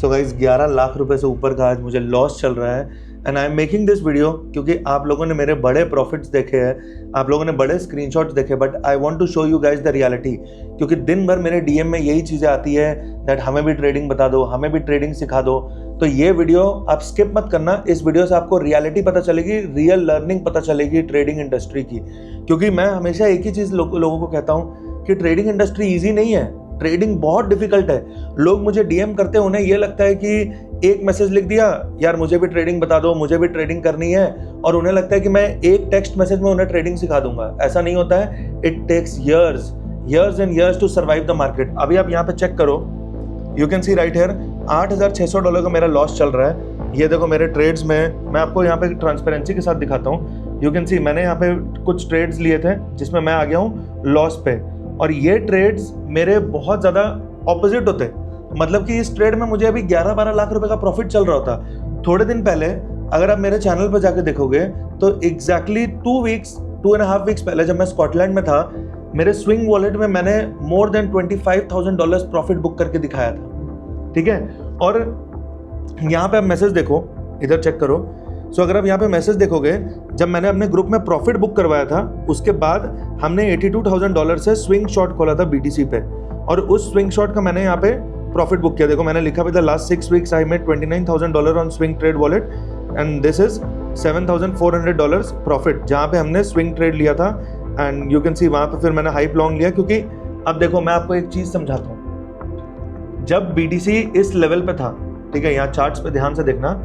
So guys 11 lakh रुपए से ऊपर का आज मुझे लॉस चल रहा है and I am making this video क्योंकि आप लोगों ने मेरे बड़े प्रॉफिट्स देखे हैं, आप लोगों ने बड़े स्क्रीनशॉट्स देखे, but I want to show you guys the reality. क्योंकि दिन भर मेरे डीएम में यही चीज़ें आती है दैट हमें भी ट्रेडिंग बता दो, हमें भी ट्रेडिंग सिखा दो। तो ये वीडियो आप स्किप मत करना, इस वीडियो से आपको रियलिटी पता चलेगी, रियल लर्निंग पता चलेगी ट्रेडिंग इंडस्ट्री की। क्योंकि मैं हमेशा एक ही चीज़ लोगों को कहता हूँ कि ट्रेडिंग इंडस्ट्री ईजी नहीं है, ट्रेडिंग बहुत डिफिकल्ट है। लोग मुझे डीएम करते हैं, उन्हें ये लगता है कि एक मैसेज लिख दिया, यार मुझे भी ट्रेडिंग बता दो, मुझे भी ट्रेडिंग करनी है, और उन्हें लगता है कि मैं एक टेक्स्ट मैसेज में उन्हें ट्रेडिंग सिखा दूंगा। ऐसा नहीं होता है। It takes years and years to survive the market. अभी आप यहाँ पे चेक करो, you can see right here $8,600 का मेरा लॉस चल रहा है। ये देखो मेरे ट्रेड्स में, मैं आपको यहाँ पे ट्रांसपेरेंसी के साथ दिखाता हूँ। यू कैन सी मैंने यहाँ पे कुछ ट्रेड्स लिए थे जिसमें मैं आ गया हूँ लॉस पे, और ये ट्रेड्स मेरे बहुत ज़्यादा ऑपोजिट होते। मतलब कि इस ट्रेड में मुझे अभी 11-12 लाख रुपए का प्रॉफिट चल रहा होता। थोड़े दिन पहले अगर आप मेरे चैनल पर जाके देखोगे तो एग्जैक्टली 2.5 वीक्स पहले जब मैं स्कॉटलैंड में था, मेरे स्विंग वॉलेट में मैंने मोर देन $25,000 प्रॉफिट बुक करके दिखाया था। ठीक है, और यहाँ पे आप मैसेज देखो, इधर चेक करो। सो अगर आप यहाँ पे मैसेज देखोगे, जब मैंने अपने ग्रुप में प्रॉफिट बुक करवाया था, उसके बाद हमने $82,000 से स्विंग शॉट खोला था BTC पे, और उस स्विंग शॉट का मैंने यहाँ पे प्रॉफिट बुक किया। देखो मैंने लिखा भी था last 6 weeks I made $29,000 on swing trade wallet and this is $7,400 profit, जहाँ पे हमने स्विंग ट्रेड लिया था। एंड यू कैन सी वहाँ पे फिर मैंने हाइप लॉन्ग लिया, क्योंकि अब देखो मैं आपको एक चीज़ समझाता हूँ। जब BTC इस लेवल पे था, ठीक है, यहाँ चार्ट्स पे ध्यान से देखना,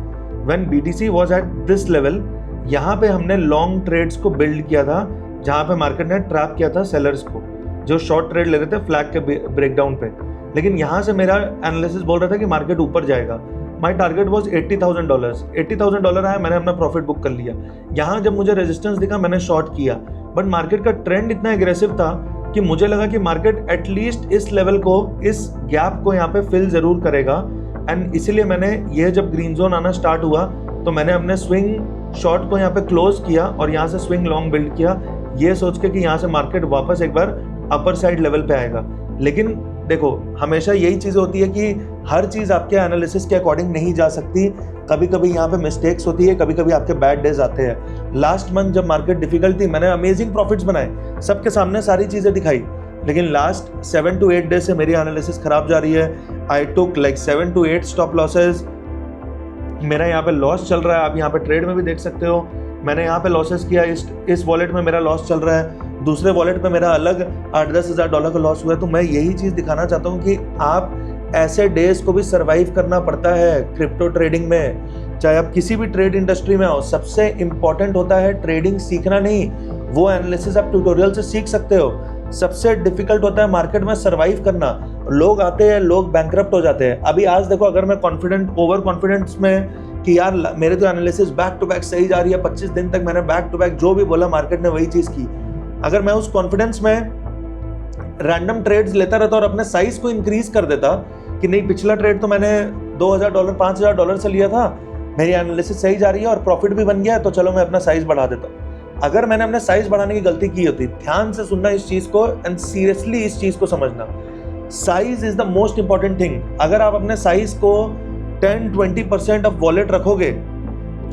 when BTC was at this level, यहाँ पे हमने लॉन्ग ट्रेड्स को बिल्ड किया था, जहाँ पे मार्केट ने ट्रैप किया था सेलर्स को जो शॉर्ट ट्रेड ले रहे थे फ्लैग के ब्रेकडाउन पे। लेकिन यहाँ से मेरा एनालिसिस बोल रहा था कि मार्केट ऊपर जाएगा। माई टारगेट वॉज $80,000 आया, मैंने अपना प्रॉफिट बुक कर लिया। यहाँ जब मुझे रेजिस्टेंस दिखा मैंने शॉर्ट किया, बट मार्केट का ट्रेंड इतना एग्रेसिव था कि मुझे लगा कि मार्केट एटलीस्ट इस लेवल को, इस गैप को यहाँ पे फिल जरूर करेगा। एंड इसीलिए मैंने ये जब ग्रीन जोन आना स्टार्ट हुआ तो मैंने अपने स्विंग शॉर्ट को यहाँ पे क्लोज किया और यहाँ से स्विंग लॉन्ग बिल्ड किया, ये सोच के कि यहाँ से मार्केट वापस एक बार अपर साइड लेवल पे आएगा। लेकिन देखो हमेशा यही चीज़ होती है कि हर चीज़ आपके एनालिसिस के अकॉर्डिंग नहीं जा सकती। कभी कभी यहाँ पे मिस्टेक्स होती है, कभी कभी आपके बैड डेज आते हैं। लास्ट मंथ जब मार्केट डिफिकल्ट थी, मैंने अमेजिंग प्रॉफिट्स बनाए, सबके सामने सारी चीज़ें दिखाई, लेकिन लास्ट 7 to 8 डेज से मेरी एनालिसिस खराब जा रही है। I took like 7 to 8 stop losses. मेरा यहाँ पे लॉस चल रहा है, आप यहाँ पे ट्रेड में भी देख सकते हो। मैंने यहाँ पे लॉसेस किया, इस वॉलेट में मेरा लॉस चल रहा है, दूसरे वॉलेट पे मेरा अलग $8-10 हज़ार का लॉस हुआ है। तो मैं यही चीज़ दिखाना चाहता हूँ कि आप ऐसे डेज को भी सर्वाइव करना पड़ता है क्रिप्टो ट्रेडिंग में। चाहे आप किसी भी ट्रेड इंडस्ट्री में आओ, सबसे इंपॉर्टेंट होता है ट्रेडिंग सीखना नहीं, वो एनालिसिस आप ट्यूटोरियल से सीख सकते हो। सबसे डिफिकल्ट होता है मार्केट में सर्वाइव करना। लोग आते हैं, लोग बैंकरप्ट हो जाते हैं। अभी आज देखो, अगर मैं ओवर कॉन्फिडेंस में कि यार मेरे तो एनालिसिस बैक टू बैक सही जा रही है, 25 दिन तक मैंने बैक टू बैक जो भी बोला मार्केट ने वही चीज़ की, अगर मैं उस कॉन्फिडेंस में रैंडम ट्रेड्स लेता रहता और अपने साइज को इंक्रीज कर देता कि नहीं पिछला ट्रेड तो मैंने $2,000 $5,000 से लिया था, मेरी एनालिसिस सही जा रही है और प्रॉफिट भी बन गया, तो चलो मैं अपना साइज बढ़ा देता हूँ। अगर मैंने अपने साइज बढ़ाने की गलती की होती, ध्यान से सुनना इस चीज को एंड सीरियसली इस चीज को समझना, size is the most important thing. अगर आप अपने साइज को 10-20% ऑफ वॉलेट रखोगे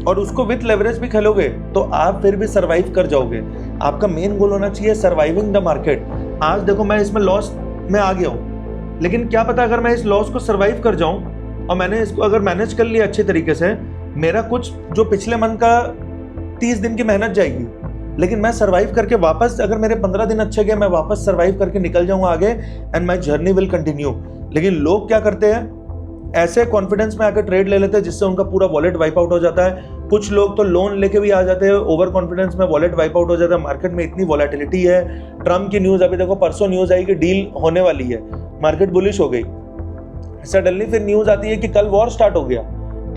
और उसको विथ लेवरेज भी खेलोगे तो आप फिर भी सर्वाइव कर जाओगे। आपका मेन गोल होना चाहिए सर्वाइविंग द मार्केट। आज देखो मैं इसमें लॉस में आ गया हूँ, लेकिन क्या पता अगर मैं इस लॉस को सर्वाइव कर जाऊं और मैंने इसको अगर मैनेज कर लिया अच्छे तरीके से, मेरा कुछ जो पिछले मंथ का 30 दिन की मेहनत जाएगी, लेकिन मैं सर्वाइव करके वापस, अगर मेरे 15 दिन अच्छे गए, मैं वापस सर्वाइव करके निकल जाऊंगा आगे and my journey will continue. लेकिन लोग क्या करते हैं, ऐसे कॉन्फिडेंस में आकर ट्रेड ले लेते हैं जिससे उनका पूरा वॉलेट वाइप आउट हो जाता है। कुछ लोग तो लोन लेके भी आ जाते हैं, ओवर कॉन्फिडेंस में वॉलेट वाइप आउट हो जाता है। मार्केट में इतनी वॉलेटिलिटी है। ट्रम्प की न्यूज़, अभी देखो परसों न्यूज़ आई कि डील होने वाली है, मार्केट बुलिश हो गई। सडनली फिर न्यूज़ आती है कि कल वॉर स्टार्ट हो गया,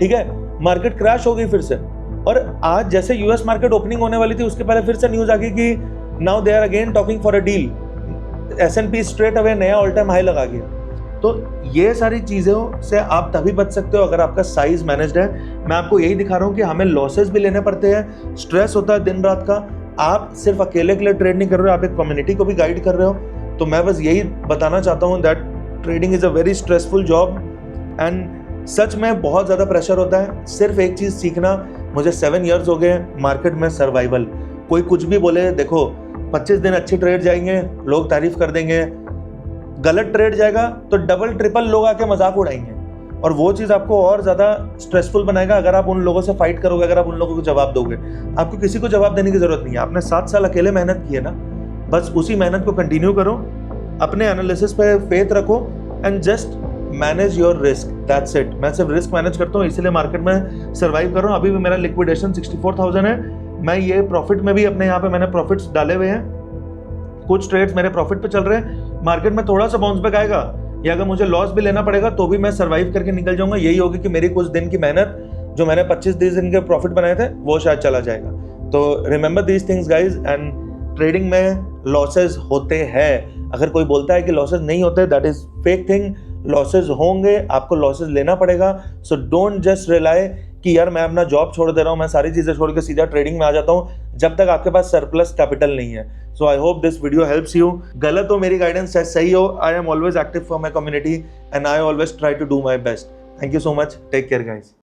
ठीक है, मार्केट क्रैश हो गई फिर से। और आज जैसे यूएस मार्केट ओपनिंग होने वाली थी, उसके पहले फिर से न्यूज़ आ गई कि now they are again talking for a deal. S&P straight away नया ऑल टाइम हाई लगा गया। तो ये सारी चीज़ों से आप तभी बच सकते हो अगर आपका साइज मैनेज्ड है। मैं आपको यही दिखा रहा हूँ कि हमें लॉसेस भी लेने पड़ते हैं, स्ट्रेस होता है दिन रात का। आप सिर्फ अकेले के लिए ट्रेड नहीं कर रहे हो, आप एक कम्युनिटी को भी गाइड कर रहे हो। तो मैं बस यही बताना चाहता हूँ that trading is a very stressful job and such में बहुत ज़्यादा प्रेशर होता है। सिर्फ एक चीज़ सीखना, मुझे 7 इयर्स हो गए मार्केट में, सर्वाइवल। कोई कुछ भी बोले, देखो 25 दिन अच्छे ट्रेड जाएंगे, लोग तारीफ कर देंगे, गलत ट्रेड जाएगा तो डबल ट्रिपल लोग आके मजाक उड़ाएंगे, और वो चीज़ आपको और ज़्यादा स्ट्रेसफुल बनाएगा अगर आप उन लोगों से फाइट करोगे, अगर आप उन लोगों को जवाब दोगे। आपको किसी को जवाब देने की जरूरत नहीं है। आपने 7 साल अकेले मेहनत की है ना, बस उसी मेहनत को कंटिन्यू करो, अपने एनालिसिस पे फेथ रखो and just manage your risk, that's it. मैं सिर्फ रिस्क मैनेज करता हूँ, इसीलिए मार्केट में सर्वाइव कर रहा हूँ। अभी भी मेरा लिक्विडेशन 64,000 है। मैं ये प्रॉफिट में भी अपने यहाँ पे मैंने प्रॉफिट्स डाले हुए हैं, कुछ ट्रेड्स मेरे प्रॉफिट पे चल रहे हैं। मार्केट में थोड़ा सा बाउंस बैक आएगा या अगर मुझे लॉस भी लेना पड़ेगा तो भी मैं सर्वाइव करके निकल जाऊंगा। यही होगी कि मेरी कुछ दिन की मेहनत, जो मैंने 25-30 दिन के प्रॉफिट बनाए थे, वो शायद चला जाएगा। तो remember these things guys. And trading में लॉसेज होते हैं। अगर कोई बोलता है कि लॉसेज नहीं होते, that is fake thing. Losses होंगे, आपको लॉसेज लेना पड़ेगा। सो डोंट जस्ट रिलाई कि यार मैं अपना जॉब छोड़ दे रहा हूँ, मैं सारी चीज़ें छोड़ के सीधा ट्रेडिंग में आ जाता हूँ, जब तक आपके पास सरप्लस कैपिटल नहीं है। So I hope this video helps you. गलत हो मेरी गाइडेंस, चाहे सही हो, I am always active for my community and I always try to do my best. Thank you so much, take care guys.